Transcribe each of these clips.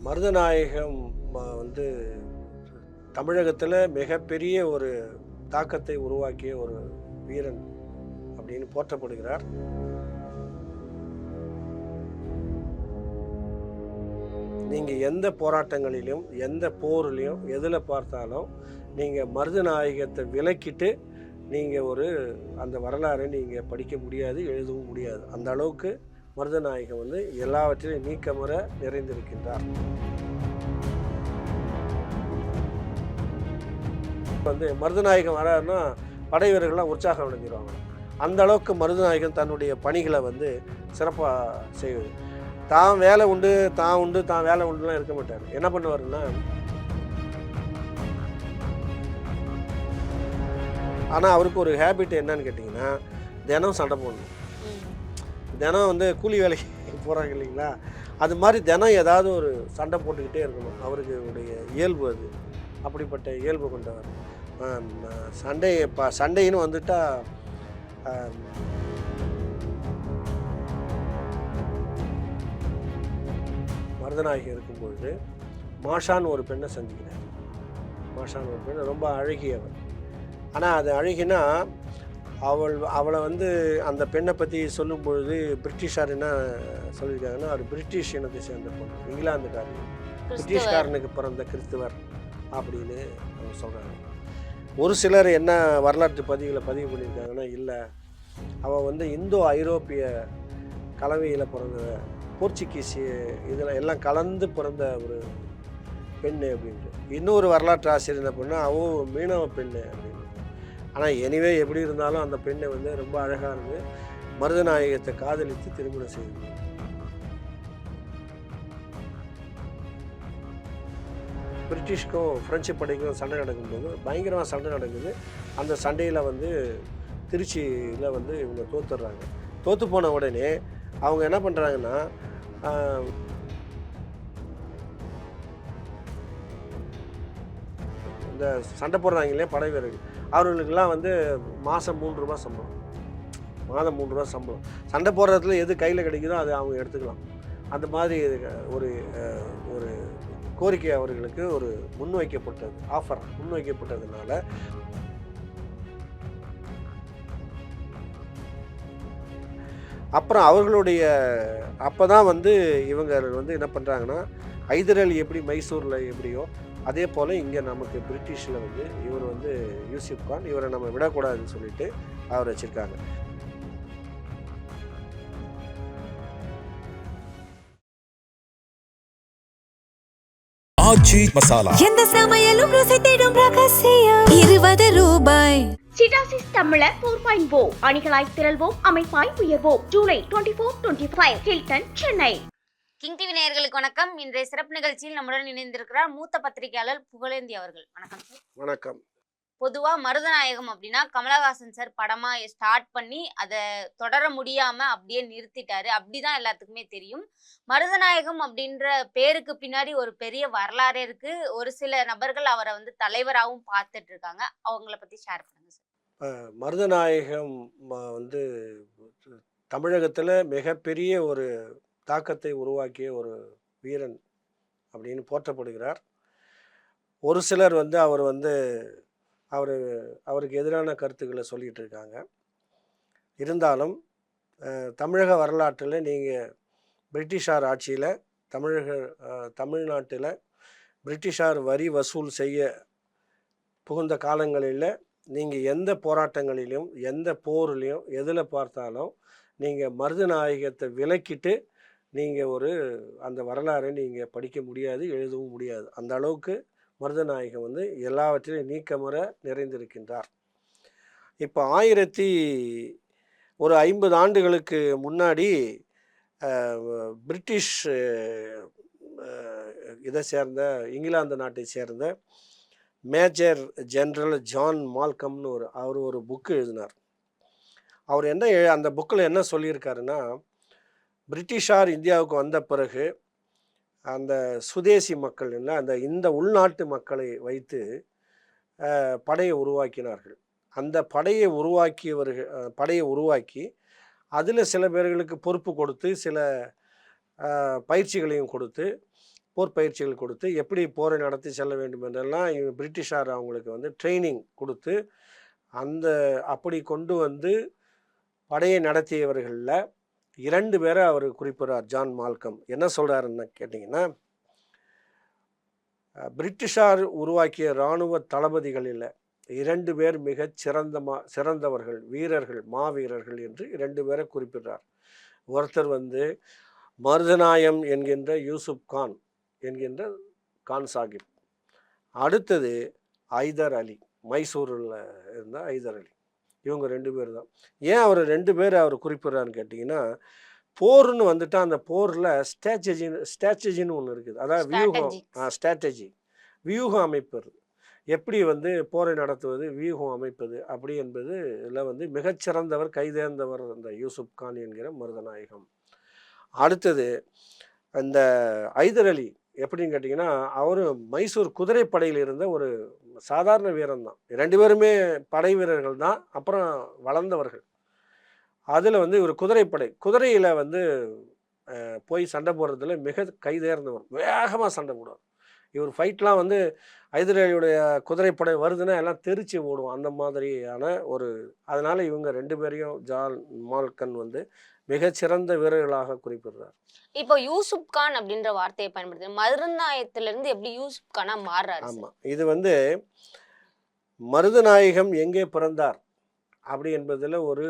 மருதநாயகம் வந்து தமிழகத்தில் மிகப்பெரிய ஒரு தாக்கத்தை உருவாக்கிய ஒரு வீரன் அப்படின்னு போற்றப்படுகிறார். நீங்கள் எந்த போராட்டங்களிலும் எந்த போர்லையும் எதில் பார்த்தாலும் நீங்கள் மருதநாயகத்தை விலக்கிட்டு நீங்கள் அந்த வரலாறை நீங்கள் படிக்க முடியாது, எழுதவும் முடியாது. அந்த அளவுக்கு மருதநாயகம் எல்லாவற்றையும் நீக்கமுற நிறைந்திருக்கின்றார். மருதநாயகம் வராருன்னா படை வீரர்கள்லாம் உற்சாகம் அடைஞ்சிருவாங்க. அந்த அளவுக்கு மருதநாயகம் தன்னுடைய பணிகளை சிறப்பாக செய்வது. தான் வேலை உண்டு தான் வேலை உண்டுலாம் இருக்க மாட்டார். என்ன பண்ணுவாருன்னா, ஆனால் அவருக்கு ஒரு ஹேபிட் என்னன்னு கேட்டிங்கன்னா, தினம் சண்டை போடணும். தினம் கூலி வேலைக்கு போகிறாங்க இல்லைங்களா, அது மாதிரி தினம் ஏதாவது ஒரு சண்டை போட்டுக்கிட்டே இருக்கணும். அவருக்கு இயல்பு அது. அப்படிப்பட்ட இயல்பு கொண்டவர். சண்டைன்னு வந்துட்டால் மருதநாயகம் இருக்கும்பொழுது மாஷான்னு ஒரு பெண்ணை சந்திக்கிறார். மாஷான்னு ஒரு பெண் ரொம்ப அழகியவர். ஆனால் அது அழகினா அவளை அந்த பெண்ணை பற்றி சொல்லும் பொழுது பிரிட்டிஷார் என்ன சொல்லியிருக்காங்கன்னா, அவர் பிரிட்டிஷ் இனத்தை சேர்ந்த பொண்ணு, இங்கிலாந்துக்காரர், பிரிட்டிஷ்காரனுக்கு பிறந்த கிறிஸ்துவர் அப்படின்னு அவங்க சொல்கிறாங்க. ஒரு சிலர் என்ன வரலாற்று பதிவு பண்ணியிருக்காங்கன்னா, இல்லை அவள் இந்தோ ஐரோப்பிய கலவையில் பிறந்த போர்ச்சுகீஸ் இதில் எல்லாம் கலந்து பிறந்த ஒரு பெண்ணு அப்படின்ட்டு. இன்னொரு வரலாற்று ஆசிரியர் என்ன பண்ணால் அவள் மீனவ பெண்ணு அப்படின்னு. ஆனால் எனிவே எப்படி இருந்தாலும் அந்த பெண்ணை ரொம்ப அழகாக இருந்து மருதநாயகத்தை காதலித்து திருமணம் செய்து. பிரிட்டிஷ்க்கும் பிரெஞ்சு படைக்கும் சண்டை நடக்கும்போது பயங்கரமாக சண்டை நடக்குது. அந்த சண்டையில் திருச்சியில் இவங்க தோத்துடுறாங்க. தோற்று போன உடனே அவங்க என்ன பண்ணுறாங்கன்னா, இந்த சண்டை போடுறாங்க இல்லையா படை வீரர்கள், அவர்களுக்கெல்லாம் மாதம் 3 ரூபா சம்பளம். மாதம் 3 ரூபா சம்பளம். சண்டை போடுறதுல எது கையில் கிடைக்குதோ அதை அவங்க எடுத்துக்கலாம். அந்த மாதிரி ஒரு ஒரு கோரிக்கை அவர்களுக்கு முன்வைக்கப்பட்டது, ஆஃபர் முன்வைக்கப்பட்டதுனால அப்புறம் அவர்களுடைய அப்போ தான் இவங்க என்ன பண்ணுறாங்கன்னா, ஹைதர் அலி எப்படி மைசூரில் எப்படியோ அதே போல் இங்கே நமக்கு பிரிட்டிஷில் இவர் யூசுப் கான், இவரை நம்ம விடக்கூடாதுன்னு சொல்லிட்டு அவர் வச்சுருக்காங்க. ஆச்சி மசாலா, எந்த சமையலும் ருசி தேடும் ரகசியம். 20 ரூபாய். சிட்டாசிஸ் தமிழர் 4.0 அணிகளாய் திரள்வோம், அமைப்பாய் உயர்வோம். ஜூலை 24-25 ஹில்டன், சென்னை. கிங் டிவி நேயர்களுக்கு வணக்கம். இன்றைய சிறப்பு நிகழ்ச்சியில் நம்முடன் இணைந்திருக்கிறார் மூத்த பத்திரிகையாளர் புகழேந்தி அவர்கள். வணக்கம் சார். வணக்கம். பொதுவா மருதநாயகம் அப்படின்னா கமலஹாசன் சார் படமா ஸ்டார்ட் பண்ணி அதை தொடர முடியாம அப்படியே நிறுத்திட்டாரு, அப்படிதான் எல்லாத்துக்குமே தெரியும். மருதநாயகம் அப்படின்ற பேருக்கு பின்னாடி ஒரு பெரிய வரலாறு இருக்கு. ஒரு சில நபர்கள் அவரை தலைவராகவும் பார்த்துட்டு இருக்காங்க. அவங்கள பத்தி ஷேர் பண்ணுங்க சார். மருதநாயகம் தமிழகத்தில் மிகப்பெரிய ஒரு தாக்கத்தை உருவாக்கிய ஒரு வீரன் அப்படின்னு போற்றப்படுகிறார். ஒரு சிலர் அவருக்கு எதிரான கருத்துக்களை சொல்லிகிட்டு இருக்காங்க. இருந்தாலும் தமிழக வரலாற்றில் நீங்கள் பிரிட்டிஷார் ஆட்சியில் தமிழ்நாட்டில் பிரிட்டிஷார் வரி வசூல் செய்ய புகுந்த காலங்களில் நீங்கள் எந்த போராட்டங்களிலும் எந்த போர்லையும் எதில் பார்த்தாலும் நீங்கள் மருதநாயகத்தை விலக்கிட்டு நீங்கள் அந்த வரலாறை நீங்கள் படிக்க முடியாது, எழுதவும் முடியாது. அந்த அளவுக்கு மருதநாயகம் எல்லாவற்றையும் நீக்கமுற நிறைந்திருக்கின்றார். இப்போ 50 ஆண்டுகளுக்கு முன்னாடி பிரிட்டிஷ் இதை சேர்ந்த இங்கிலாந்து நாட்டை சேர்ந்த மேஜர் ஜெனரல் ஜான் மால்கம்னு அவர் ஒரு புக்கு எழுதினார். அவர் அந்த புக்கில் என்ன சொல்லியிருக்காருன்னா, பிரிட்டிஷார் இந்தியாவுக்கு வந்த பிறகு அந்த சுதேசி மக்கள் இந்த உள்நாட்டு மக்களை வைத்து படையை உருவாக்கினார்கள். அந்த படையை உருவாக்கி அதில் சில பேர்களுக்கு பொறுப்பு கொடுத்து சில பயிற்சிகளையும் கொடுத்து போர் பயிற்சிகள் கொடுத்து எப்படி போரை நடத்தி செல்ல வேண்டும் என்றெல்லாம் பிரிட்டிஷார் அவங்களுக்கு வந்து ட்ரைனிங் கொடுத்து அப்படி கொண்டு வந்து படையை நடத்தியவர்களில் 2 பேரை அவர் குறிப்பிடுறார். ஜான் மால்கம் என்ன சொல்கிறாருன்னு கேட்டிங்கன்னா, பிரிட்டிஷார் உருவாக்கிய இராணுவ தளபதிகளில் 2 பேர் மிக சிறந்தவர்கள், வீரர்கள், மாவீரர்கள் என்று 2 பேரை குறிப்பிடுறார். ஒருத்தர் வந்து மருதநாயம் என்கின்ற யூசுப் கான் என்கின்ற கான் சாஹிப், அடுத்தது ஐதர் அலி, மைசூரில் இருந்த ஐதர் அலி. இவங்க 2 பேர் தான். ஏன் அவர் 2 பேர் அவர் குறிப்பிட்றாருன்னு கேட்டிங்கன்னா, போர்னு வந்துட்டால் அந்த போரில் ஸ்ட்ராட்டஜின்னு ஒன்று இருக்குது. அதாவது ஸ்ட்ராட்டஜி வியூகம் அமைப்பது, எப்படி வந்து போரை நடத்துவது, வியூகம் அமைப்பது அப்படி என்பது இதில் வந்து மிகச்சிறந்தவர், கைதேர்ந்தவர் அந்த யூசுப் கான் என்கிற மருதநாயகம். அடுத்தது இந்த ஐதர் அலி எப்படின்னு கேட்டிங்கன்னா, அவர் மைசூர் குதிரைப்படையில் இருந்த ஒரு சாதாரண வீரன் தான். 2 பேருமே படை வீரர்கள் தான், அப்புறம் வளர்ந்தவர்கள். அதில் வந்து இவர் குதிரையில் வந்து போய் சண்டை போடுறதுல மிக கைதேர்ந்தவர், வேகமாக சண்டை போடுவார். இவர் ஃபைட்லாம் வந்து ஐதர் அலியுடைய குதிரைப்படை வருதுன்னா எல்லாம் தெரிச்சு ஓடும், அந்த மாதிரியான ஒரு. அதனால் இவங்க 2 பேரையும் ஜான் மால்கன் வந்து மிகச்சிறந்த வீரர்களாக குறிப்பிடுறார். இப்போ யூசுப் கான் அப்படின்ற வார்த்தையை பயன்படுத்து, மருதநாயகத்திலிருந்து எப்படி யூசுப் கானா மாறுறாரு? ஆமாம், இது வந்து மருதநாயகம் எங்கே பிறந்தார் அப்படி என்பதில் ஒரு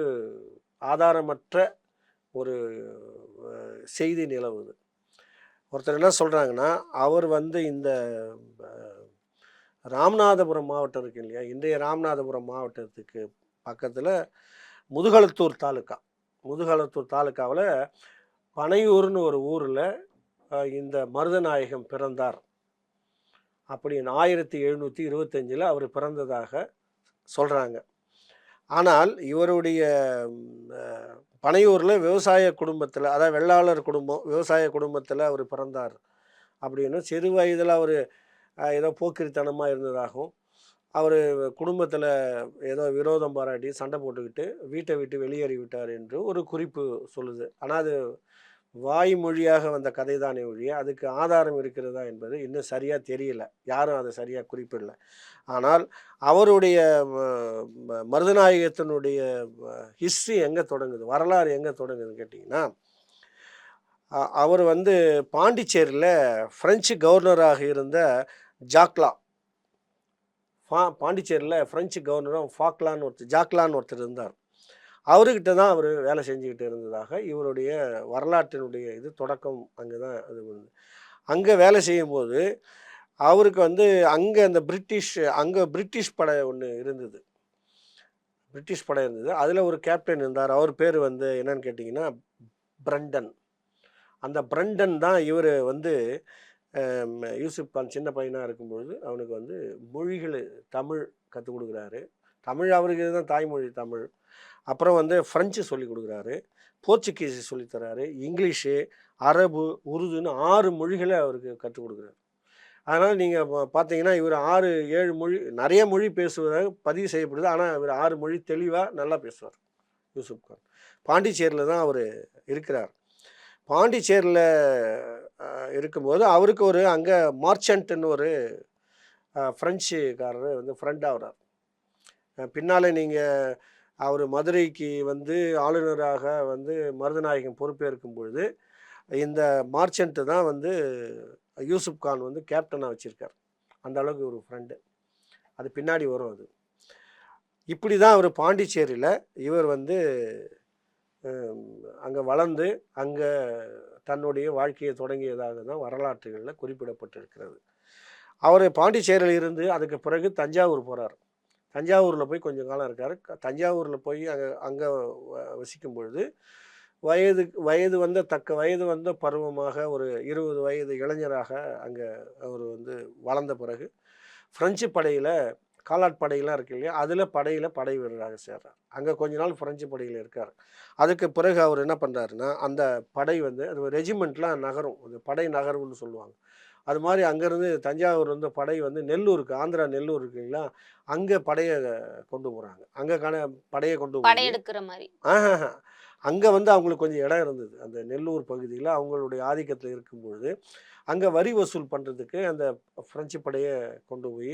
ஆதாரமற்ற ஒரு செய்தி நிலவுது. ஒருத்தர் என்ன சொல்கிறாங்கன்னா, அவர் வந்து இந்த ராமநாதபுரம் மாவட்டம் இருக்கு இல்லையா, இன்றைய ராமநாதபுரம் மாவட்டத்துக்கு பக்கத்தில் முதுகளத்தூர் தாலுக்காவில் பனையூர்னு ஒரு ஊரில் இந்த மருதநாயகம் பிறந்தார் அப்படின்னு 1725 அவர் பிறந்ததாக சொல்கிறாங்க. ஆனால் இவருடைய பனையூரில் விவசாய குடும்பத்தில், அதாவது வெள்ளாளர் குடும்பம், விவசாய குடும்பத்தில் அவர் பிறந்தார் அப்படின்னு. சிறு வயதில் அவர் ஏதோ போக்கிரித்தனமாக இருந்ததாகவும், அவர் குடும்பத்தில் ஏதோ விரோதம் பாராட்டி சண்டை போட்டுக்கிட்டு வீட்டை விட்டு வெளியேறி விட்டார் என்று ஒரு குறிப்பு சொல்லுது. ஆனால் அது வாய்மொழியாக வந்த கதை தானே ஒழிய அதுக்கு ஆதாரம் இருக்கிறதா என்பது இன்னும் சரியாக தெரியல, யாரும் அதை சரியாக குறிப்பிடல. ஆனால் அவருடைய மருதநாயகத்தினுடைய ஹிஸ்ட்ரி எங்கே தொடங்குது, வரலாறு எங்கே தொடங்குதுன்னு கேட்டிங்கன்னா, அவர் வந்து பாண்டிச்சேரியில் ஃப்ரெஞ்சு கவர்னராக இருந்த பாண்டிச்சேரியில் ஃப்ரெஞ்சு கவர்னரும் ஜாக்லான்னு ஒருத்தர் இருந்தார். அவர்கிட்ட தான் அவர் வேலை செஞ்சுக்கிட்டு இருந்ததாக இவருடைய வரலாற்றினுடைய இது தொடக்கம் அங்கே தான் அது வந்து. அங்கே வேலை செய்யும்போது அவருக்கு வந்து அங்கே அந்த பிரிட்டிஷ் படை ஒன்று இருந்தது, அதில் ஒரு கேப்டன் இருந்தார். அவர் பேர் வந்து என்னன்னு கேட்டிங்கன்னா பிரண்டன். அந்த பிரண்டன் தான் இவர் வந்து யூசுப் கான் சின்ன பையனாக இருக்கும்பொழுது அவனுக்கு வந்து மொழிகள், தமிழ் கற்றுக் கொடுக்குறாரு. தமிழ் அவருக்கு தான் தாய்மொழி தமிழ். அப்புறம் வந்து ஃப்ரெஞ்சு சொல்லி கொடுக்குறாரு, போர்ச்சுகீஸு சொல்லித்தராரு, இங்கிலீஷு, அரபு, உருதுன்னு 6 மொழிகளை அவருக்கு கற்றுக் கொடுக்குறாரு. அதனால் நீங்கள் பார்த்தீங்கன்னா இவர் 6-7 மொழி, நிறைய மொழி பேசுவதாக பதிவு செய்யப்படுது. ஆனால் இவர் 6 மொழி தெளிவாக நல்லா பேசுவார் யூசுப் கான். பாண்டிச்சேரியில் தான் அவர் இருக்கிறார். பாண்டிச்சேரியில் இருக்கும்போது அவருக்கு ஒரு அங்கே மார்ச்சன்ட்னு ஒரு ஃப்ரெஞ்சுக்காரர் வந்து ஃப்ரெண்ட் ஆகிறார். பின்னால் நீங்கள் அவர் மதுரைக்கு வந்து ஆளுநராக வந்து மருதநாயகம் பொறுப்பேற்கும் பொழுது இந்த மார்ச்சன்ட்டு தான் வந்து யூசுப் கான் வந்து கேப்டனாக வச்சுருக்கார். அந்த அளவுக்கு ஒரு ஃப்ரெண்டு, அது பின்னாடி வரும். அது இப்படி தான் அவர் பாண்டிச்சேரியில் இவர் வந்து அங்கே வளர்ந்து அங்கே தன்னுடைய வாழ்க்கையை தொடங்கியதாக தான் வரலாற்றுகளில் குறிப்பிடப்பட்டிருக்கிறது. அவர் பாண்டிச்சேரியில் இருந்து அதுக்கு பிறகு தஞ்சாவூர் போகிறார். தஞ்சாவூரில் போய் கொஞ்சம் காலம் இருக்கார். தஞ்சாவூரில் போய் அங்கே வசிக்கும் பொழுது வயது வந்த பருவமாக ஒரு 20 வயது இளைஞராக அங்கே அவர் வந்து வளர்ந்த பிறகு ஃப்ரெஞ்சு படையில், காலாட் படையெல்லாம் இருக்கு இல்லையா, அதில் படை வீரராக சேர்றார். அங்கே கொஞ்ச நாள் ஃப்ரெஞ்சு படையில் இருக்கார். அதுக்கு பிறகு அவர் என்ன பண்ணுறாருன்னா, அந்த படை வந்து அது ரெஜிமெண்ட்லாம் நகரும், அது படை நகரும்னு சொல்லுவாங்க. அது மாதிரி அங்கேருந்து தஞ்சாவூர் வந்து படை வந்து நெல்லூருக்கு, ஆந்திரா நெல்லூர் இருக்குங்களா, அங்கே படையை கொண்டு போகிறாங்க. அங்கே படையை கொண்டு படையெடுக்கிற மாதிரி. அங்கே வந்து அவங்களுக்கு கொஞ்சம் இடம் இருந்தது. அந்த நெல்லூர் பகுதியில் அவங்களுடைய ஆதிக்கத்தில் இருக்கும்பொழுது அங்கே வரி வசூல் பண்ணுறதுக்கு அந்த ஃப்ரெஞ்சு படையை கொண்டு போய்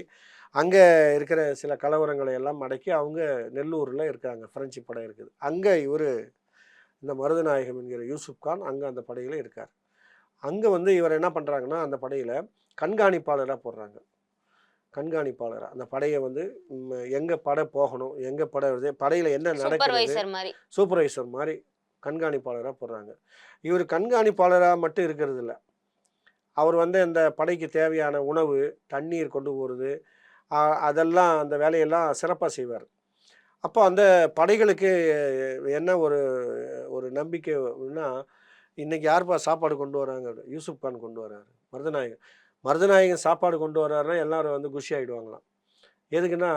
அங்கே இருக்கிற சில கலவரங்களை எல்லாம் அடக்கி அவங்க நெல்லூரில் இருக்காங்க. ஃப்ரெஞ்சு படை இருக்குது. அங்கே இவர் இந்த மருதநாயகம் என்கிற யூசுப் கான் அங்கே அந்த படையில் இருக்கார். அங்கே வந்து இவர் என்ன பண்ணுறாங்கன்னா அந்த படையில் கண்காணிப்பாளராக போடுறாங்க. கண்காணிப்பாளராக அந்த படையை வந்து எங்கே படை போகணும், எங்கே படை வருது, படையில் என்ன நடக்குது, சூப்பர்வைசர் மாதிரி கண்காணிப்பாளராக போடுறாங்க. இவர் கண்காணிப்பாளராக மட்டும் இருக்கிறது இல்லை, அவர் வந்து அந்த படைக்கு தேவையான உணவு தண்ணீர் கொண்டு போகிறது அதெல்லாம் அந்த வேலையெல்லாம் சிறப்பாக செய்வார். அப்போ அந்த படைகளுக்கு என்ன ஒரு ஒரு நம்பிக்கைன்னா, இன்றைக்கி யாருப்பா சாப்பாடு கொண்டு வராங்க, யூசுப் கான் கொண்டு வர்றாரு. மருதநாயகன் சாப்பாடு கொண்டு வர்றாருன்னா எல்லாரும் வந்து குஷி ஆகிடுவாங்களாம். எதுக்குன்னா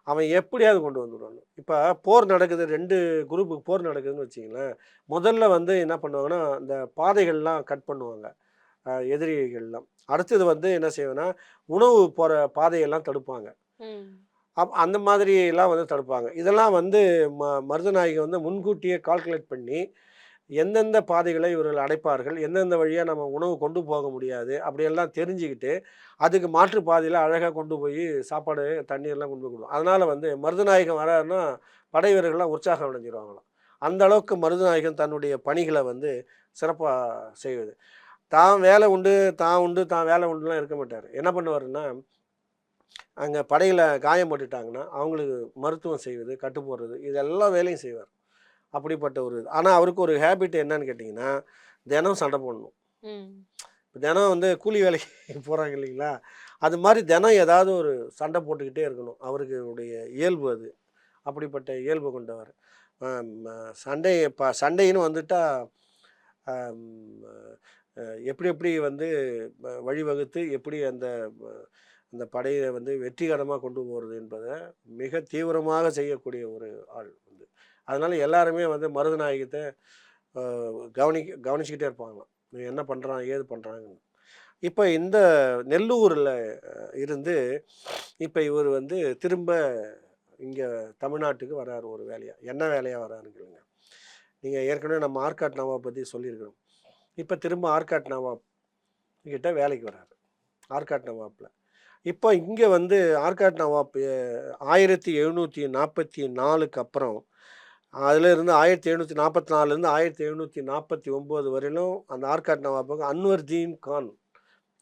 அவன் எப்படியாவது கொண்டு வந்துடுவாங்க. இப்போ போர் நடக்குது, 2 குரூப்புக்கு போர் நடக்குதுன்னு வச்சிங்களேன். முதல்ல வந்து என்ன பண்ணுவாங்கன்னா இந்த பாதைகள்லாம் கட் பண்ணுவாங்க எதிரிகள்லாம். அடுத்தது வந்து என்ன செய்வேன்னா உணவு போகிற பாதையெல்லாம் தடுப்பாங்க. அந்த மாதிரிலாம் வந்து தடுப்பாங்க. இதெல்லாம் வந்து மருதநாயகன் வந்து முன்கூட்டியே கால்குலேட் பண்ணி எந்தெந்த பாதைகளை இவர்கள் அடைப்பார்கள், எந்தெந்த வழியாக நம்ம உணவு கொண்டு போக முடியாது அப்படியெல்லாம் தெரிஞ்சுக்கிட்டு அதுக்கு மாற்று பாதையில் அழகாக கொண்டு போய் சாப்பாடு தண்ணீர்லாம் கொண்டு போய் கொடுக்கும். அதனால் வந்து மருதநாயகன் வராருன்னா படை வீரர்கள்லாம் உற்சாகம் அடைஞ்சிருவாங்களாம். அந்த அளவுக்கு மருதநாயகன் தன்னுடைய பணிகளை வந்து சிறப்பாக செய்வது. தான் வேலை உண்டு தான் வேலை உண்டுலாம் இருக்க மாட்டார். என்ன பண்ணுவாருன்னா அங்கே படையில் காயப்பட்டுட்டாங்கன்னா அவங்களுக்கு மருத்துவம் செய்வது, கட்டு போடுறது, இதெல்லாம் வேலையும் செய்வார். அப்படிப்பட்ட ஒரு ஆனால் அவருக்கு ஒரு ஹேபிட் என்னன்னு கேட்டிங்கன்னா தினம் சண்டை போடணும். தினம் வந்து கூலி வேலைக்கு போகிறாங்க இல்லைங்களா, அது மாதிரி தினம் ஏதாவது ஒரு சண்டை போட்டுக்கிட்டே இருக்கணும். அவருக்கு உடைய இயல்பு அது. அப்படிப்பட்ட இயல்பு கொண்டவர். சண்டைன்னு வந்துட்டால் எப்படி வந்து வழிவகுத்து எப்படி அந்த அந்த படையை வந்து வெற்றிகரமாக கொண்டு போகிறது என்பதை மிக தீவிரமாக செய்யக்கூடிய ஒரு ஆள் வந்து. அதனால் எல்லாருமே வந்து மருதநாயகத்தை கவனிச்சுக்கிட்டே இருப்பாங்களாம், என்ன பண்ணுறான் ஏது பண்ணுறாங்கன்னு. இப்போ இந்த நெல்லூரில் இருந்து இப்போ இவர் வந்து திரும்ப இங்கே தமிழ்நாட்டுக்கு வர்றார். ஒரு வேலையாக, என்ன வேலையாக வர்றாருங்க. நீங்கள் ஏற்கனவே நம்ம ஆர்காட் நவாப் பற்றி சொல்லியிருக்கிறோம். இப்போ திரும்ப ஆர்காட் நவாப் கிட்ட வேலைக்கு வர்றாரு. ஆர்காட் நவாப்பில் இப்போ இங்கே வந்து ஆர்காட் நவாப் 1744க்கு அப்புறம் அதிலிருந்து 1744லேருந்து 1749 வரையிலும் அந்த ஆர்காட் நவாப்புக்கு அன்வர்தீன் கான்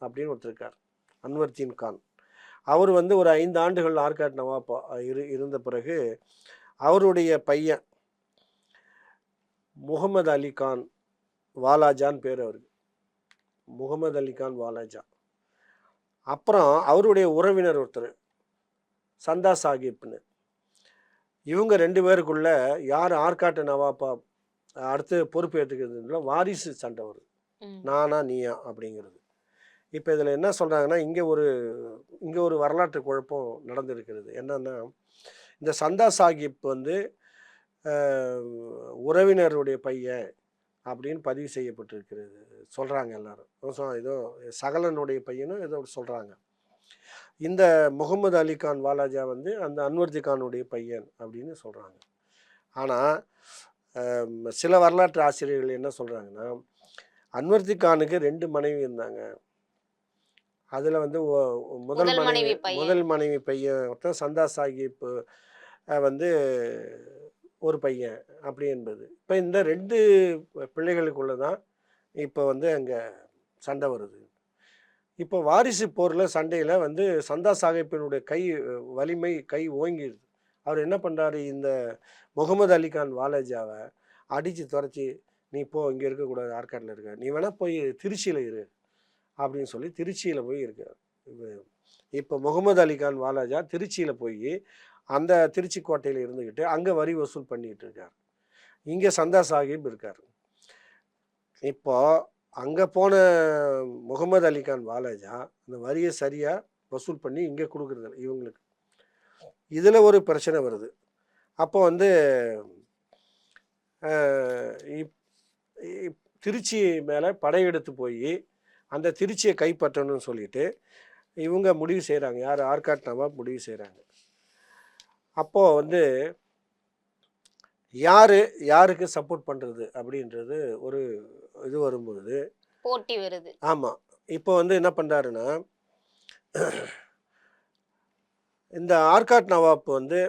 அப்படின்னு ஒருத்தருக்கார். அன்வர்தீன் கான் அவர் வந்து ஒரு 5 ஆண்டுகள் ஆர்காட் நவாப் இருந்த பிறகு அவருடைய பையன் முகமது அலி கான் வாலாஜான்னு பேர் அவருக்கு. முகமது அலி கான் வாலாஜா. அப்புறம் அவருடைய உறவினர் ஒருத்தர் சந்தா சாஹிப்னு. இவங்க 2 பேருக்குள்ள யார் ஆர்காட் நவாப்பா அடுத்து பொறுப்பு ஏற்றுக்கிறதுல வாரிசு சண்டை வருது, நானா நீயா அப்படிங்கிறது. இப்போ இதில் என்ன சொல்கிறாங்கன்னா இங்கே ஒரு வரலாற்று குழப்பம் நடந்திருக்கிறது. என்னன்னா இந்த சந்தா சாஹிப் வந்து உறவினருடைய பையன் அப்படின்னு பதிவு செய்யப்பட்டிருக்கிறது சொல்கிறாங்க எல்லாரும். ஏதோ சகலனுடைய பையனும் ஏதோ சொல்கிறாங்க. இந்த முகமது அலி கான் வாலாஜா வந்து அந்த அன்வர்தி கானுடைய பையன் அப்படின்னு சொல்கிறாங்க. ஆனால் சில வரலாற்று ஆசிரியர்கள் என்ன சொல்கிறாங்கன்னா அன்வர்தி கானுக்கு 2 மனைவி இருந்தாங்க. அதில் வந்து முதல் மனைவி பையன் ஒருத்தன் சந்தா சாஹிப் வந்து ஒரு பையன் அப்படி என்பது. இப்போ இந்த 2 பிள்ளைகளுக்குள்ள தான் இப்போ வந்து அங்கே சண்டை வருது. இப்போ வாரிசு போரில் சண்டையில் வந்து சந்தா சாஹிப்பினுடைய வலிமை கை ஓங்கிடுது. அவர் என்ன பண்ணுறாரு, இந்த முகமது அலி கான் வாலாஜாவை அடித்து துரைச்சி நீ போ, இங்கே இருக்கக்கூடாது, ஆர்காட்டில் இருக்க, நீ வேணால் போய் திருச்சியில் இரு அப்படின்னு சொல்லி திருச்சியில் போய் இருக்கார். இப்போ முகமது அலி கான் வாலாஜா திருச்சியில் போய் அந்த திருச்சி கோட்டையில் இருந்துக்கிட்டு அங்கே வரி வசூல் பண்ணிக்கிட்டு இருக்கார். இங்கே சந்தா சாஹிப் இருக்கார். இப்போ அங்கே போன முகமது அலி கான் வாலாஜா அந்த வரியை சரியாக வசூல் பண்ணி இங்கே கொடுக்குறது இவங்களுக்கு. இதில் ஒரு பிரச்சனை வருது. அப்போ வந்து திருச்சி மேலே படையெடுத்து போய் அந்த திருச்சியை கைப்பற்றணும்னு சொல்லிட்டு இவங்க முடிவு செய்கிறாங்க. யார், ஆர்காட் நவாப் முடிவு செய்கிறாங்க. அப்போது வந்து யாருக்கு சப்போர்ட் பண்ணுறது அப்படின்றது ஒரு இது வரும்பொழுது போட்டி வருது. ஆமாம். இப்போ வந்து என்ன பண்ணுறாருன்னா, இந்த ஆர்காட் நவாப் வந்து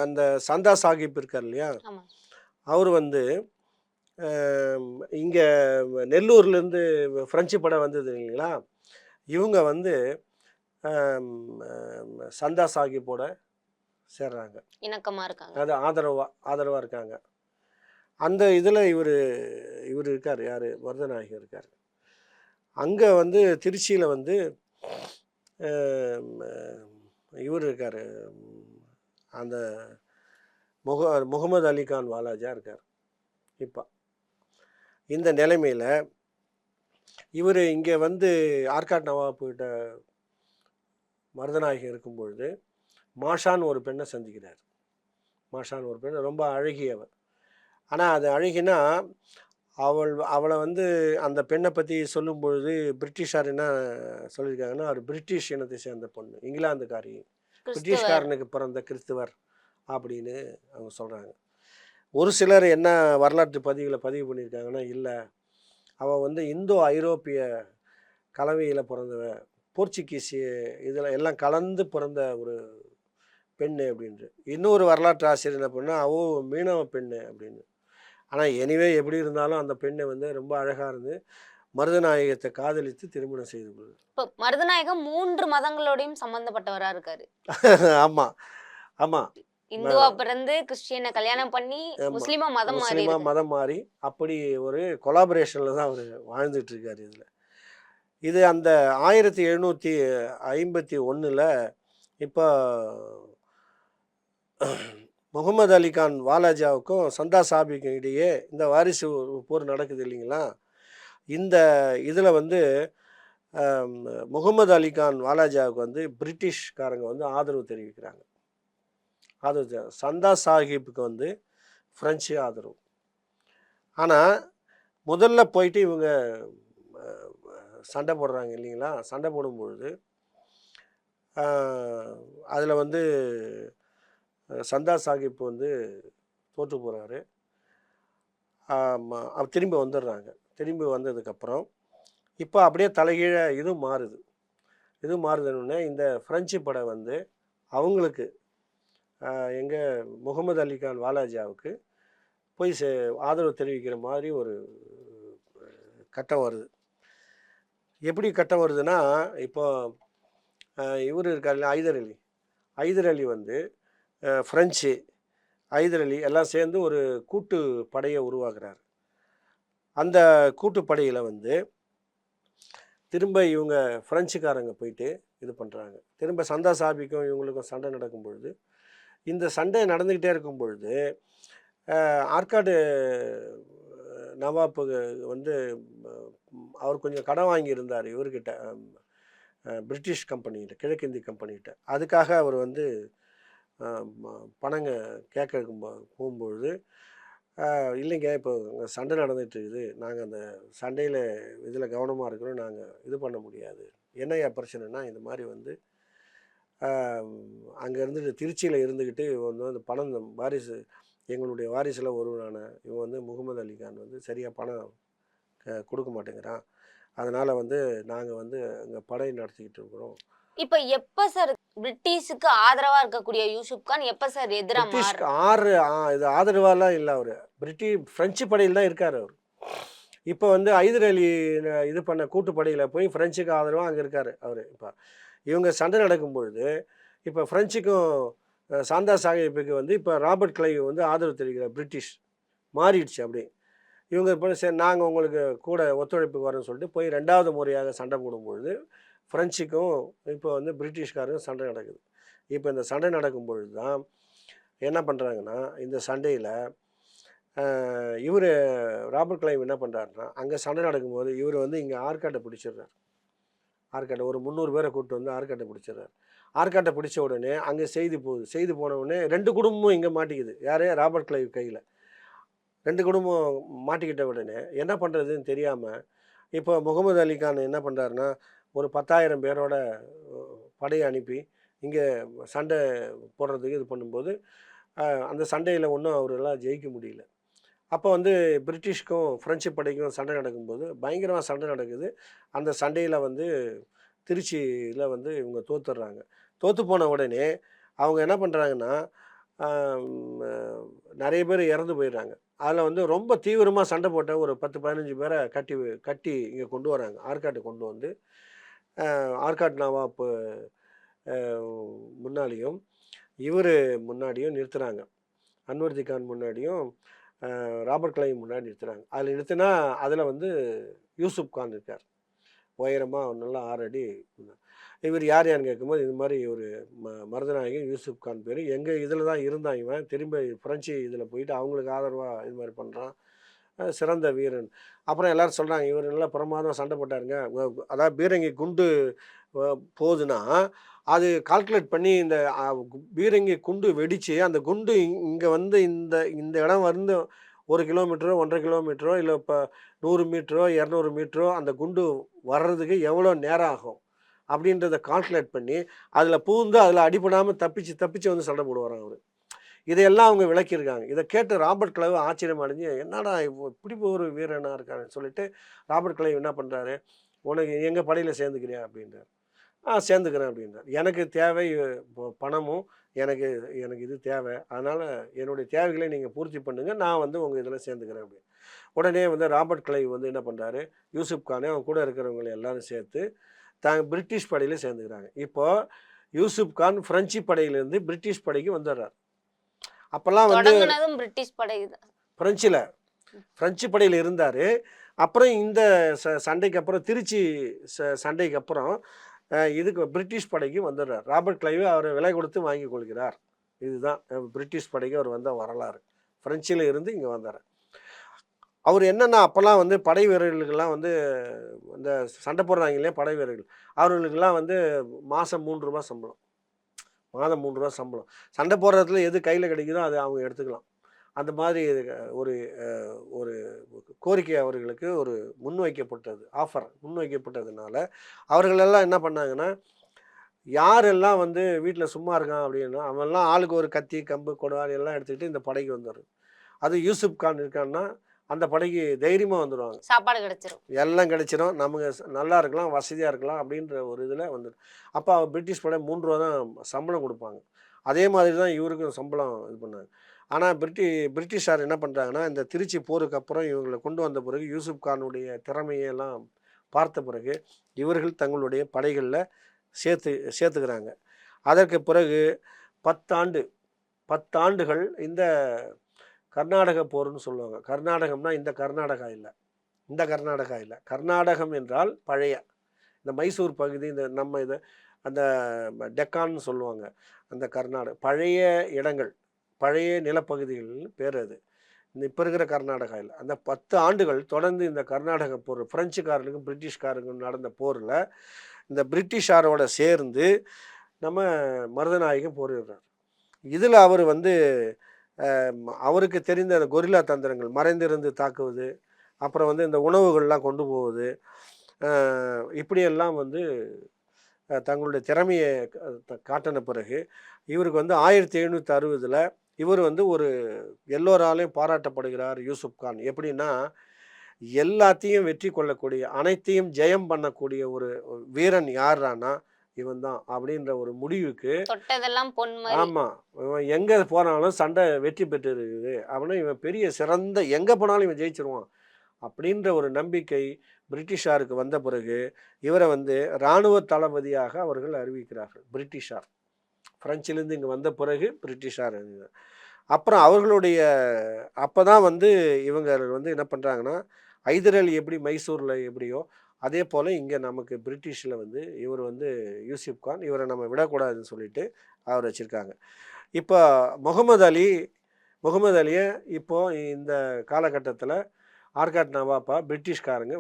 அந்த சந்தா சாஹிப் இருக்கார் இல்லையா, ஆமா. அவர் வந்து இங்கே நெல்லூர்லேருந்து ஃப்ரெஞ்சு படம் வந்தது இல்லைங்களா, இவங்க வந்து சந்தா சாஹிப்போட சேர்றாங்க. இணக்கமா இருக்காங்க. அது ஆதரவாக இருக்காங்க. அந்த இதில் இவர் இருக்கார், யார், மருதநாயகம் இருக்கார். அங்கே வந்து திருச்சியில் வந்து இவர் இருக்கார், அந்த முகமது அலி கான் வாலாஜா இருக்கார். இப்போ இந்த நிலைமையில் இவர் இங்கே வந்து ஆர்காட் நவாப்கிட்ட மருதநாயகம் இருக்கும்பொழுது மாஷான் ஒரு பெண்ணை சந்திக்கிறார். மாஷான் ஒரு பெண், ரொம்ப அழகியவர். ஆனால் அது அழகினா அவளை வந்து அந்த பெண்ணை பற்றி சொல்லும் பொழுது பிரிட்டிஷார் என்ன சொல்லியிருக்காங்கன்னா, அவர் பிரிட்டிஷ் இனத்தை சேர்ந்த பொண்ணு, இங்கிலாந்துக்காரி, பிரிட்டிஷ்காரனுக்கு பிறந்த கிறிஸ்துவர் அப்படின்னு அவங்க சொல்கிறாங்க. ஒரு சிலர் என்ன வரலாற்று பதிவு பண்ணியிருக்காங்கன்னா, இல்லை அவள் வந்து இந்தோ ஐரோப்பிய கலவையில் பிறந்தவ, போர்ச்சுகீசிய இதில் எல்லாம் கலந்து பிறந்த ஒரு பெண்ணு அப்படின்ட்டு. இன்னொரு வரலாற்று ஆசிரியர் என்ன பண்ணா, மீனவ பெண்ணு அப்படின்னு. ஆனால் எனிவே எப்படி இருந்தாலும் அந்த பெண்ணை வந்து ரொம்ப அழகாக இருந்து மருதநாயகத்தை காதலித்து திருமணம் செய்து கொள்ளுது. இப்போ மருதநாயகம் 3 மதங்களோடையும் சம்பந்தப்பட்டவரா இருக்காரு. ஆமாம் ஆமாம். இந்துவா பிறந்து கிறிஸ்டியனை கல்யாணம் பண்ணி முஸ்லிமா மதம் மாறி அப்படி ஒரு கொலாபரேஷனில் தான் அவர் வாழ்ந்துட்டு இருக்காரு. இது அந்த 1751 இப்போ முகமது அலி கான் வாலாஜாவுக்கும் சந்தா சாஹிப்புக்கும் இடையே இந்த வாரிசு போர் நடக்குது இல்லைங்களா. இந்த இதில் வந்து முகமது அலி கான் வாலாஜாவுக்கு வந்து பிரிட்டிஷ்காரங்க வந்து ஆதரவு தெரிவிக்கிறாங்க. சந்தா சாஹிப்புக்கு வந்து ஃப்ரெஞ்சு ஆதரவு. ஆனால் முதல்ல போயிட்டு இவங்க சண்டை போடுறாங்க இல்லைங்களா. சண்டை போடும்பொழுது அதில் வந்து சந்தா சாஹிப் வந்து தோற்று போகிறாரு. திரும்பி வந்துடுறாங்க. திரும்பி வந்ததுக்கப்புறம் இப்போ அப்படியே தலைகீழ இது மாறுதுன்னு இந்த ஃப்ரெஞ்சு படை வந்து அவங்களுக்கு எங்கள் முகமது அலி கான் வாலாஜாவுக்கு போய் ஆதரவு தெரிவிக்கிற மாதிரி ஒரு கட்டம் வருது. எப்படி கட்டம் வருதுன்னா, இப்போ இவர் இருக்கார் ஐதர் அலி வந்து ஃப்ரெஞ்சு, ஐதர் அலி எல்லாம் சேர்ந்து ஒரு கூட்டு படையை உருவாக்குறார். அந்த கூட்டு படையில் வந்து திரும்ப இவங்க ஃப்ரெஞ்சுக்காரங்க போயிட்டு இது பண்ணுறாங்க. திரும்ப சந்தா சாஹிப்புக்கும் இவங்களுக்கும் சண்டை நடக்கும் பொழுது, இந்த சண்டை நடந்துக்கிட்டே இருக்கும் பொழுது ஆர்காடு நவாப்பு வந்து அவர் கொஞ்சம் கடன் வாங்கியிருந்தார் இவர்கிட்ட, பிரிட்டிஷ் கம்பெனிகிட்ட, கிழக்கிந்திய கம்பெனிகிட்ட. அதுக்காக அவர் வந்து பணங்க கேட்க போகும்பொழுது, இல்லைங்க இப்போ சண்டை நடந்துகிட்டு இருக்குது, நாங்கள் அந்த சண்டையில் இதில் கவனமாக இருக்கிறோம், நாங்கள் இது பண்ண முடியாது. என்னையா பிரச்சனைனா, இந்த மாதிரி வந்து அங்கே இருந்துட்டு திருச்சியில் இருந்துக்கிட்டு வந்து அந்த பணம் வாரிசு, எங்களுடைய வாரிசில் ஒருவனான இவன் வந்து முகமது அலி கான் வந்து சரியாக பணம் கொடுக்க மாட்டேங்கிறான், அதனால் வந்து நாங்கள் வந்து அங்கே படை நடத்திக்கிட்டு இருக்கிறோம். இப்போ எப்போ சார் பிரிட்டிஷுக்கு ஆதரவாக இருக்கக்கூடிய யூசுப் கான் எப்போ சார் எதிராக இது ஆதரவாலாம் இல்லை, அவர் ஃப்ரெஞ்சு படையில் தான் இருக்கார். அவர் இப்போ வந்து ஐதர் அலி இது பண்ண கூட்டுப்படையில் போய் ஃப்ரெஞ்சுக்கு ஆதரவாக அங்கே இருக்கார் அவர். இப்போ இவங்க சண்டை நடக்கும்பொழுது இப்போ ஃப்ரெஞ்சுக்கும் சாந்தா சாஹிப்புக்கு வந்து இப்போ ராபர்ட் கிளைவ் வந்து ஆதரவு தெரிவிக்கிறார். பிரிட்டிஷ் மாறிடுச்சு. அப்படி இவங்க இப்போ சரி நாங்கள் உங்களுக்கு கூட ஒத்துழைப்புக்கு வரோன்னு சொல்லிட்டு போய் 2வது முறையாக சண்டை போடும்பொழுது ஃப்ரெஞ்சுக்கும் இப்போ வந்து பிரிட்டிஷ்காரங்க சண்டை நடக்குது. இப்போ இந்த சண்டை நடக்கும் பொழுது தான் என்ன பண்ணுறாங்கன்னா, இந்த சண்டையில் இவர் ராபர்ட் கிளைவ் என்ன பண்ணுறாருன்னா, அங்கே சண்டை நடக்கும்போது இவர் வந்து இங்கே ஆர்காட்டை பிடிச்சிடுறார். ஆர்காட்டை ஒரு 300 பேரை கூப்பிட்டு வந்து ஆர்காட்டை பிடிச்சிடுறார். ஆர்காட்டை பிடிச்ச உடனே அங்கே செய்தி போன உடனே 2 குடும்பமும் இங்கே மாட்டிக்குது. யார்? ராபர்ட் கிளைவ் கையில் 2 குடும்பம் மாட்டிக்கிட்ட உடனே என்ன பண்ணுறதுன்னு தெரியாமல் இப்போ முகமது அலி கான் என்ன பண்ணுறாருன்னா, ஒரு 10,000 பேரோட படையை அனுப்பி இங்கே சண்டை போடுறதுக்கு இது பண்ணும்போது அந்த சண்டையில் ஒன்றும் அவரெல்லாம் ஜெயிக்க முடியல. அப்போ வந்து பிரிட்டிஷ்க்கும் ஃப்ரெஞ்சு படைக்கும் சண்டை நடக்கும்போது பயங்கரமாக சண்டை நடக்குது. அந்த சண்டையில் வந்து திருச்சியில் வந்து இவங்க தோத்துடுறாங்க. தோற்று போன உடனே அவங்க என்ன பண்ணுறாங்கன்னா, நிறைய பேர் இறந்து போயிடுறாங்க. அதில் வந்து ரொம்ப தீவிரமாக சண்டை போட்ட ஒரு 10-15 பேரை கட்டி கட்டி இங்கே கொண்டு வராங்க. ஆற்காட்டுக்கு கொண்டு வந்து ஆற்காட் நவாப் முன்னாடியும் இவர் முன்னாடியும் நிறுத்துகிறாங்க. அன்வர்தி கான் முன்னாடியும் ராபர்ட் கிளைவ் முன்னாடி நிறுத்துகிறாங்க. அதில் நிறுத்தினா அதில் வந்து யூசுப் கான் இருக்கார். உயரமாக நல்லா 6 அடி. இவர் யாருன்னு கேட்கும்போது இது மாதிரி ஒரு மருதநாயகன் யூசுப் கான் பேர், எங்கள் இதில் தான் இருந்தான், இவன் திரும்ப ஃப்ரெஞ்சு இதில் போயிட்டு அவங்களுக்கு ஆதரவாக இது மாதிரி பண்ணுறான், சிறந்த வீரன். அப்புறம் எல்லோரும் சொல்கிறாங்க இவர் நல்லா பிரமாதம் சண்டை போட்டாருங்க. அதாவது பீரங்கி குண்டு போகுதுன்னா அது கால்குலேட் பண்ணி இந்த பீரங்கி குண்டு வெடித்து அந்த குண்டு இங்கே வந்து இந்த இந்த இடம் வந்து 1 கிலோமீட்டரோ 1.5 கிலோமீட்டரோ இல்லை இப்போ 100 மீட்டரோ 200 மீட்டரோ அந்த குண்டு வர்றதுக்கு எவ்வளோ நேரம் ஆகும் அப்படின்றத கால்குலேட் பண்ணி அதில் பூந்து அதில் அடிபடாமல் தப்பிச்சு வந்து சண்டை போடுவாராம் அவர். இதையெல்லாம் அவங்க விளக்கியிருக்காங்க. இதை கேட்டு ராபர்ட் கிளைவ் ஆச்சரியம் அடைஞ்சு என்னடா இப்படி ஒரு வீரனாக இருக்காருன்னு சொல்லிட்டு ராபர்ட் கிளைவ் என்ன பண்ணுறாரு, உனக்கு எங்கள் படையில் சேர்ந்துக்கிறியா அப்படின்றார். சேர்ந்துக்கிறேன் அப்படின்றார். எனக்கு தேவை பணமும் எனக்கு இது தேவை, அதனால் என்னுடைய தேவைகளை நீங்கள் பூர்த்தி பண்ணுங்கள், நான் வந்து உங்கள் இதில் சேர்ந்துக்கிறேன் அப்படின்னு. உடனே வந்து ராபர்ட் கிளைவ் வந்து என்ன பண்ணுறாரு, யூசுப் கானே அவங்க கூட இருக்கிறவங்களை எல்லாரும் சேர்த்து பிரிட்டிஷ் படையில் சேர்ந்துக்கிறாங்க. இப்போது யூசுப் கான் ஃப்ரெஞ்சு படையிலேருந்து பிரிட்டிஷ் படைக்கு வந்துடுறார். அப்போல்லாம் வந்து பிரிட்டிஷ் படை ஃப்ரெஞ்சு படையில் இருந்தார். அப்புறம் இந்த சண்டைக்கு அப்புறம் திருச்சி சண்டைக்கு அப்புறம் இதுக்கு பிரிட்டிஷ் படைக்கு வந்துடுறார். ராபர்ட் கிளைவ் அவரை விலை கொடுத்து வாங்கி கொள்கிறார். இதுதான் பிரிட்டிஷ் படைக்கு அவர் வந்த வரலாறு. ஃப்ரெஞ்சில் இருந்து இங்கே வந்தார். அவர் என்னென்னா அப்போல்லாம் வந்து படை வீரர்களுக்கெல்லாம் வந்து இந்த சண்டை போடுறாங்க இல்லையா படை வீரர்கள், அவர்களுக்கெல்லாம் வந்து மாதம் 3 ரூபா சம்பளம், மாதம் 3 ரூபா சம்பளம். சண்டை போடுறதுல எது கையில் கிடைக்குதோ அதை அவங்க எடுத்துக்கலாம். அந்த மாதிரி ஒரு ஒரு கோரிக்கை அவர்களுக்கு ஒரு முன்வைக்கப்பட்டது, ஆஃபர் முன்வைக்கப்பட்டதுனால அவர்களெல்லாம் என்ன பண்ணாங்கன்னா, யாரெல்லாம் வந்து வீட்டில் சும்மா இருக்கான் அப்படின்னா அவன்லாம் ஆளுக்கு ஒரு கத்தி கம்பு கொடுவாள் எல்லாம் எடுத்துக்கிட்டு இந்த படைக்கு வந்துடும். அது யூசுப் கான் இருக்கான்னா அந்த படைக்கு தைரியமாக வந்துடுவாங்க. சாப்பாடு கிடைச்சிடும், எல்லாம் கிடைச்சிடும், நமக்கு நல்லா இருக்கலாம், வசதியாக இருக்கலாம் அப்படின்ற ஒரு இதில் வந்துடும். அப்போ பிரிட்டிஷ் படை 3 ரூபா தான் சம்பளம் கொடுப்பாங்க. அதே மாதிரி தான் இவருக்கும் சம்பளம் இது பண்ணாங்க. ஆனால் பிரிட்டிஷார் என்ன பண்ணுறாங்கன்னா, இந்த திருச்சி போருக்கு அப்புறம் இவங்களை கொண்டு வந்த பிறகு யூசுப் கானுடைய திறமையெல்லாம் பார்த்த பிறகு இவர்கள் தங்களுடைய படைகளில் சேர்த்துக்கிறாங்க. அதற்கு பிறகு 10 ஆண்டுகள் இந்த கர்நாடக போர்னு சொல்லுவாங்க. கர்நாடகம்னா இந்த கர்நாடகா இல்லை, கர்நாடகம் என்றால் பழைய இந்த மைசூர் பகுதி, இந்த நம்ம இதை அந்த டெக்கான்னு சொல்லுவாங்க, அந்த பழைய இடங்கள், பழைய நிலப்பகுதிகள் பேர் அது. இப்போ இருக்கிற கர்நாடகா இல்லை. அந்த 10 ஆண்டுகள் தொடர்ந்து இந்த கர்நாடக போர் ஃப்ரெஞ்சுக்காரனுக்கும் பிரிட்டிஷ்காரனுக்கும் நடந்த போரில் இந்த பிரிட்டிஷாரோட சேர்ந்து நம்ம மருதநாயகம் போரிடுறார். இதில் அவர் வந்து அவருக்கு தெரிந்த அந்த கொரில்லா தந்திரங்கள், மறைந்திருந்து தாக்குவது, அப்புறம் வந்து இந்த உணவுகள்லாம் கொண்டு போவது, இப்படியெல்லாம் வந்து தங்களுடைய திறமையை காட்டின பிறகு இவருக்கு வந்து 1760 இவர் வந்து ஒரு எல்லோராலையும் பாராட்டப்படுகிறார் யூசுப் கான். எப்படின்னா எல்லாத்தையும் வெற்றி கொள்ளக்கூடிய, அனைத்தையும் ஜெயம் பண்ணக்கூடிய ஒரு வீரன் யாரானா இவன் தான் அப்படின்ற ஒரு முடிவுக்கு, ஆமாம், இவன் எங்கே போனாலும் சண்டை வெற்றி பெற்று இருக்குது அப்படின்னா இவன் பெரிய சிறந்த, எங்கே போனாலும் இவன் ஜெயிச்சிருவான் அப்படின்ற ஒரு நம்பிக்கை பிரிட்டிஷாருக்கு வந்த பிறகு இவரை வந்து இராணுவ தளபதியாக அவர்கள் அறிவிக்கிறார்கள். பிரிட்டிஷார் ஃப்ரெஞ்சிலேருந்து இங்கே வந்த பிறகு பிரிட்டிஷார். அப்புறம் அவர்களுடைய அப்போ தான் வந்து இவங்க வந்து என்ன பண்ணுறாங்கன்னா, ஹைதர் அலி எப்படி மைசூரில் எப்படியோ அதே போல் இங்கே நமக்கு பிரிட்டிஷில் வந்து இவர் வந்து யூசுப் கான், இவரை நம்ம விடக்கூடாதுன்னு சொல்லிட்டு அவர் வச்சுருக்காங்க. இப்போ முகமது அலியை இப்போது இந்த காலகட்டத்தில் ஆர்காட் நவாப்பா பிரிட்டிஷ்காரங்க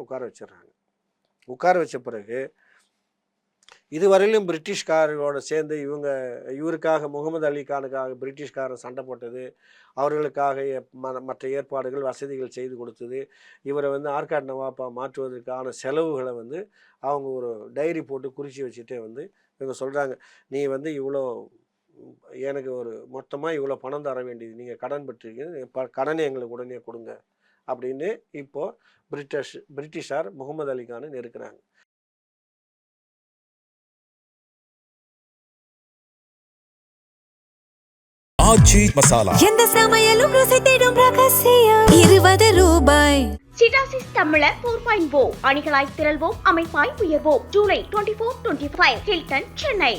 உட்கார வச்ச பிறகு இதுவரையிலும் பிரிட்டிஷ்காரர்களோடு சேர்ந்து இவருக்காக முகமது அலி கானுக்காக பிரிட்டிஷ்காரன் சண்டை போட்டது, அவர்களுக்காக மற்ற ஏற்பாடுகள் வசதிகள் செய்து கொடுத்தது, இவரை வந்து ஆர்காட் நவாப்பா மாற்றுவதற்கான செலவுகளை வந்து அவங்க ஒரு டைரி போட்டு குறித்து வச்சுட்டே வந்து இவங்க சொல்கிறாங்க, நீ வந்து இவ்வளோ எனக்கு ஒரு மொத்தமாக இவ்வளோ பணம் தர வேண்டியது, நீங்கள் கடன் பெற்றிருக்கீங்க, கடனை எங்களுக்கு உடனே கொடுங்க அப்படின்னு இப்போது பிரிட்டிஷார் முகமது அலி கானை நெருக்குறாங்க. ஆச்சி மசாலா எந்த சமையலும் ருசி தேடும் ரகசியம் 20 ரூபாய். சிட்டாசிஸ் தமிழர் 4.0 அணிகளாய் திரள்வோம், அமைப்பாய் உயர்வோம். ஜூலை 24-25 ஹில்டன், சென்னை.